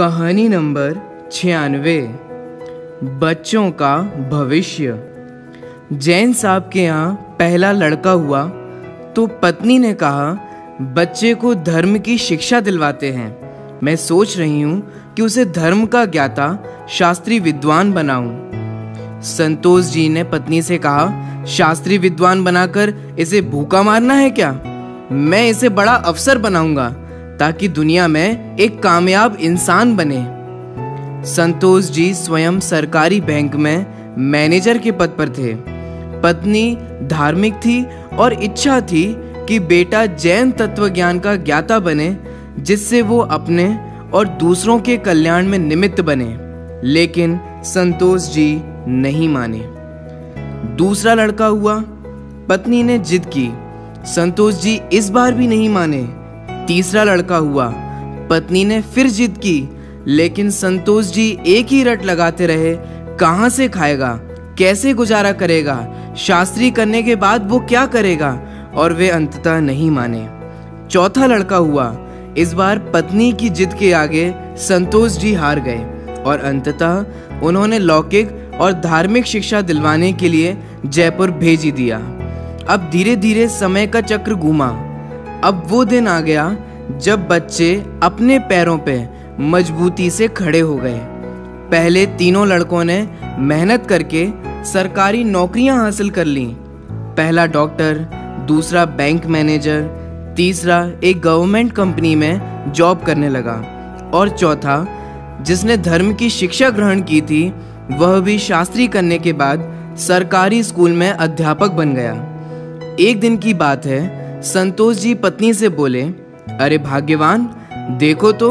कहानी नंबर 96। बच्चों का भविष्य। जैन साहब के यहाँ पहला लड़का हुआ तो पत्नी ने कहा, बच्चे को धर्म की शिक्षा दिलवाते हैं। मैं सोच रही हूँ कि उसे धर्म का ज्ञाता शास्त्री विद्वान बनाऊं। संतोष जी ने पत्नी से कहा, शास्त्री विद्वान बनाकर इसे भूखा मारना है क्या? मैं इसे बड़ा अफसर बनाऊंगा ताकि दुनिया में एक कामयाब इंसान बने। संतोष जी स्वयं सरकारी बैंक में मैनेजर के पद पर थे। पत्नी धार्मिक थी और इच्छा थी कि बेटा जैन तत्वज्ञान का ज्ञाता बने, जिससे वो अपने और दूसरों के कल्याण में निमित्त बने। लेकिन संतोष जी नहीं माने। दूसरा लड़का हुआ, पत्नी ने जिद की। संतोष जी इस बार भी नहीं माने। तीसरा लड़का हुआ, पत्नी ने फिर जिद की, लेकिन संतोष जी एक ही रट लगाते रहे। कहाँ से खाएगा, कैसे गुजारा करेगा, शास्त्री करने के बाद वो क्या करेगा, और वे अंततः नहीं माने। चौथा लड़का हुआ। इस बार पत्नी की जिद के आगे संतोष जी हार गए और अंततः उन्होंने लौकिक और धार्मिक शिक्षा दिलवाने के लिए जयपुर भेज ही दिया। अब धीरे धीरे समय का चक्र घूमा। अब वो दिन आ गया जब बच्चे अपने पैरों पे मजबूती से खड़े हो गए। पहले तीनों लड़कों ने मेहनत करके सरकारी नौकरियां हासिल कर लीं। पहला डॉक्टर, दूसरा बैंक मैनेजर, तीसरा एक गवर्नमेंट कंपनी में जॉब करने लगा और चौथा, जिसने धर्म की शिक्षा ग्रहण की थी, वह भी शास्त्री करने के बाद सरकारी स्कूल में अध्यापक बन गया। एक दिन की बात है, संतोष जी पत्नी से बोले, अरे भाग्यवान, देखो तो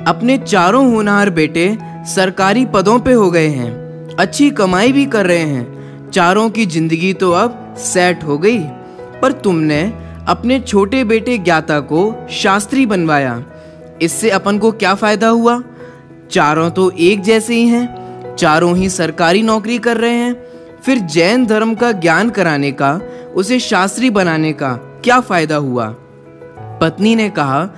अपने चारों होनहार बेटे सरकारी पदों पे हो गए हैं, अच्छी कमाई भी कर रहे हैं, चारों की जिंदगी तो अब सेट हो गई। पर तुमने अपने छोटे बेटे ज्ञाता को शास्त्री बनवाया, इससे अपन को क्या फायदा हुआ? चारों तो एक जैसे ही हैं, चारों ही सरकारी नौकरी कर रहे हैं, फिर जैन धर्म का ज्ञान कराने का, उसे शास्त्री बनाने का क्या फायदा हुआ? पत्नी ने कहा,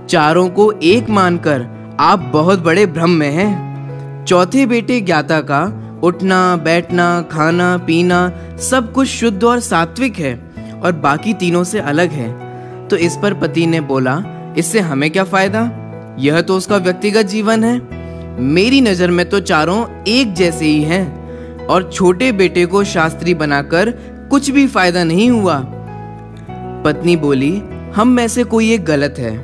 चारों को एक मानकर आप बहुत बड़े भ्रम में हैं। चौथे बेटे ज्ञाता का उठना बैठना खाना पीना सब कुछ शुद्ध और सात्विक है और बाकी तीनों से अलग है। तो इस पर पति ने बोला, इससे हमें क्या फायदा? यह तो उसका व्यक्तिगत जीवन है। मेरी नजर में तो चारों एक जैसे ही हैं और छोटे बेटे को शास्त्री बनाकर कुछ भी फायदा नहीं हुआ। पत्नी बोली, हम में से कोई एक गलत है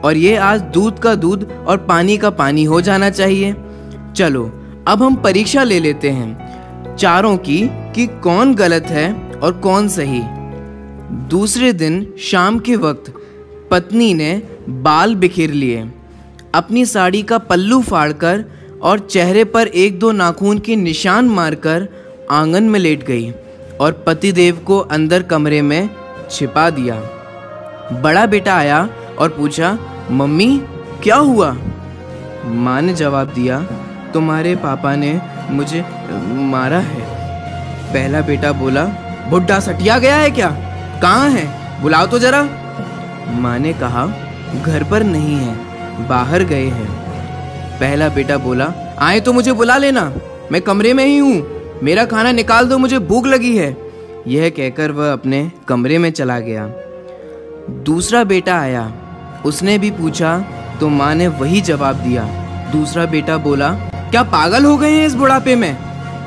और ये आज दूध का दूध और पानी का पानी हो जाना चाहिए। चलो अब हम परीक्षा ले लेते हैं चारों की कि कौन गलत है और कौन सही। दूसरे दिन शाम के वक्त पत्नी ने बाल बिखेर लिए, अपनी साड़ी का पल्लू फाड़कर और चेहरे पर एक दो नाखून के निशान मारकर आंगन में लेट गई और पतिदेव को अंदर कमरे में छिपा दिया। बड़ा बेटा आया और पूछा, मम्मी क्या हुआ? माँ ने जवाब दिया, तुम्हारे पापा ने मुझे मारा है। पहला बेटा बोला, बुढ़ा सटिया गया है क्या? कहाँ है, बुलाओ तो जरा। माँ ने कहा, घर पर नहीं है, बाहर गए हैं। पहला बेटा बोला, आए तो मुझे बुला लेना, मैं कमरे में ही हूँ, मेरा खाना निकाल दो, मुझे भूख लगी है। यह कहकर वह अपने कमरे में चला गया। दूसरा बेटा आया, उसने भी पूछा तो माँ ने वही जवाब दिया। दूसरा बेटा बोला, क्या पागल हो गए हैं इस बुढ़ापे में?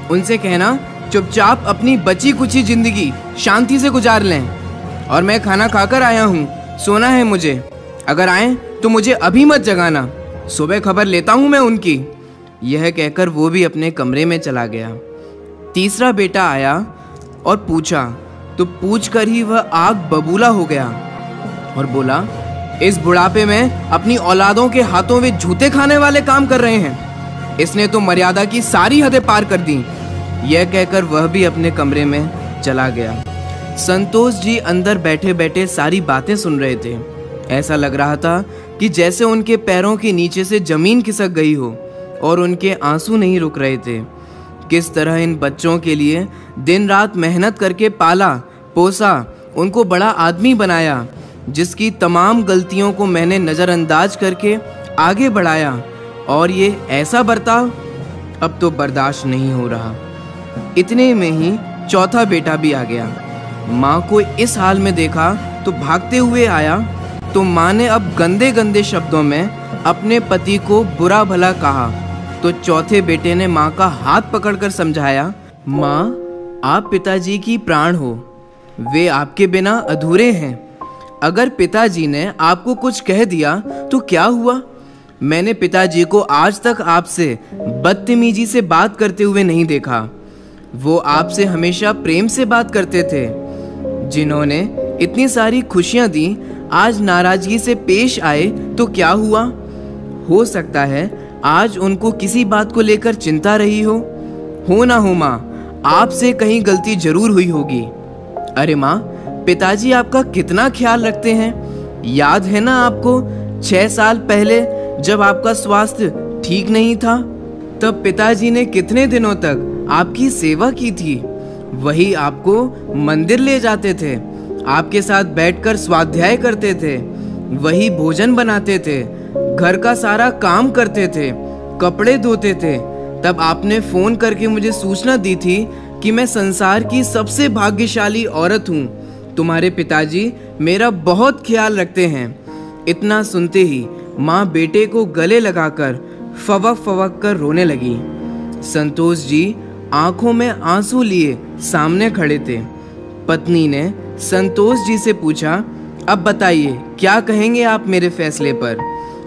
उनसे कहना चुपचाप अपनी बची कुची जिंदगी शांति से गुजार लें, और मैं खाना खाकर आया हूँ, सोना है मुझे। अगर आए तो मुझे अभी मत जगाना, सुबह खबर लेता हूँ मैं उनकी। यह कहकर वो भी अपने कमरे में चला गया। तीसरा बेटा आया और पूछा तो पूछकर ही वह आग बबूला हो गया और बोला, इस बुढ़ापे में अपनी औलादों के हाथों में जूते खाने वाले काम कर रहे हैं, इसने तो मर्यादा की सारी हदें पार कर दी। यह कहकर वह भी अपने कमरे में चला गया। संतोष जी अंदर बैठे बैठे सारी बातें सुन रहे थे। ऐसा लग रहा था कि जैसे उनके पैरों के नीचे से जमीन खिसक गई हो और उनके आंसू नहीं रुक रहे थे। किस तरह इन बच्चों के लिए दिन रात मेहनत करके पाला पोसा, उनको बड़ा आदमी बनाया, जिसकी तमाम गलतियों को मैंने नज़रअंदाज करके आगे बढ़ाया, और ये ऐसा बर्ताव अब तो बर्दाश्त नहीं हो रहा। इतने में ही चौथा बेटा भी आ गया। माँ को इस हाल में देखा तो भागते हुए आया तो माँ ने अब गंदे गंदे शब्दों में अपने पति को बुरा भला कहा। तो चौथे बेटे ने माँ का हाथ पकड़कर समझाया, माँ आप पिताजी की प्राण हो, वे आपके बिना अधूरे हैं। अगर पिताजी ने आपको कुछ कह दिया तो क्या हुआ? मैंने पिताजी को आज तक आपसे बदतमीजी से बात करते हुए नहीं देखा। वो आपसे हमेशा प्रेम से बात करते थे। जिन्होंने इतनी सारी खुशियां दी आज नाराजगी से पेश आए तो क्या हुआ? हो सकता है आज उनको किसी बात को लेकर चिंता रही हो ना हो माँ, आपसे कहीं गलती जरूर हुई होगी। अरे माँ, पिताजी आपका कितना ख्याल रखते हैं। याद है ना आपको 6 साल पहले जब आपका स्वास्थ्य ठीक नहीं था, तब पिताजी ने कितने दिनों तक आपकी सेवा की थी। वही आपको मंदिर ले जाते थे, आपके साथ बैठकर स्वाध्याय करते थे, वही भोजन बनाते थे, घर का सारा काम करते थे, कपड़े धोते थे। तब आपने फोन करके मुझे सूचना दी थी कि मैं संसार की सबसे भाग्यशाली औरत हूँ। तुम्हारे पिताजी मेरा बहुत ख्याल रखते हैं। इतना सुनते ही माँ बेटे को गले लगाकर फवक फवक कर रोने लगी। संतोष जी आंखों में आंसू लिए सामने खड़े थे। पत्नी ने संतोष जी से पूछा, अब बताइए क्या कहेंगे आप मेरे फैसले पर?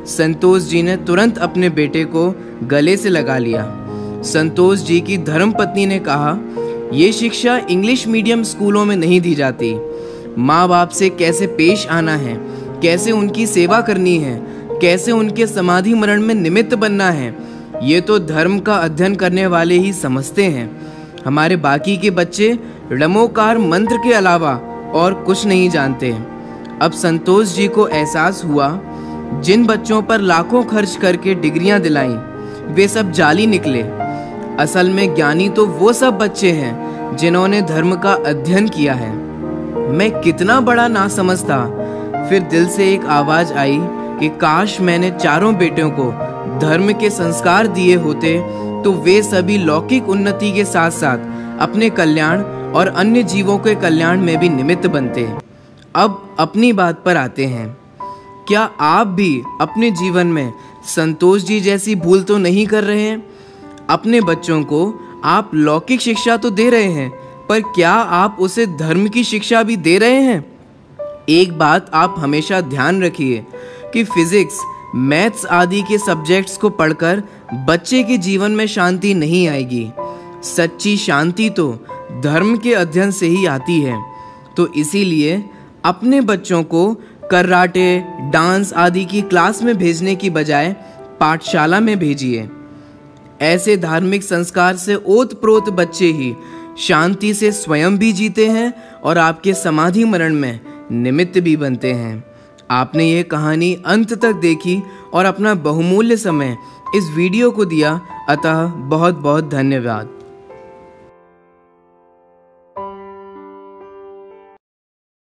संतोष जी ने तुरंत अपने बेटे को गले से लगा लिया। संतोष जी की धर्मपत्नी ने कहा, ये शिक्षा इंग्लिश मीडियम स्कूलों में नहीं दी जाती। माँ बाप से कैसे पेश आना है, कैसे उनकी सेवा करनी है, कैसे उनके समाधि मरण में निमित्त बनना है, ये तो धर्म का अध्ययन करने वाले ही समझते हैं। हमारे बाकी के बच्चे ड़मोकार मंत्र के अलावा और कुछ नहीं जानते। अब संतोष जी को एहसास हुआ, जिन बच्चों पर लाखों खर्च करके डिग्रियां दिलाई वे सब जाली निकले। असल में ज्ञानी तो वो सब बच्चे हैं जिन्होंने धर्म का अध्ययन किया है। मैं कितना बड़ा नासमझ था। फिर दिल से एक आवाज आई कि काश मैंने चारों बेटों को धर्म के संस्कार दिए होते तो वे सभी लौकिक उन्नति के साथ साथ अपने कल्याण और अन्य जीवों के कल्याण में भी निमित्त बनते। अब अपनी बात पर आते हैं। क्या आप भी अपने जीवन में संतोष जी जैसी भूल तो नहीं कर रहे हैं? अपने बच्चों को आप लौकिक शिक्षा तो दे रहे हैं, पर क्या आप उसे धर्म की शिक्षा भी दे रहे हैं? एक बात आप हमेशा ध्यान रखिए कि फिजिक्स, मैथ्स आदि के सब्जेक्ट्स को पढ़कर बच्चे के जीवन में शांति नहीं आएगी। सच्ची शांति तो धर्म के अध्ययन से ही आती है। तो इसीलिए अपने बच्चों को कराटे, डांस आदि की क्लास में भेजने की बजाय पाठशाला में भेजिए। ऐसे धार्मिक संस्कार से ओत-प्रोत बच्चे ही शांति से स्वयं भी जीते हैं और आपके समाधि मरण में निमित्त भी बनते हैं। आपने ये कहानी अंत तक देखी और अपना बहुमूल्य समय इस वीडियो को दिया, अतः बहुत बहुत धन्यवाद।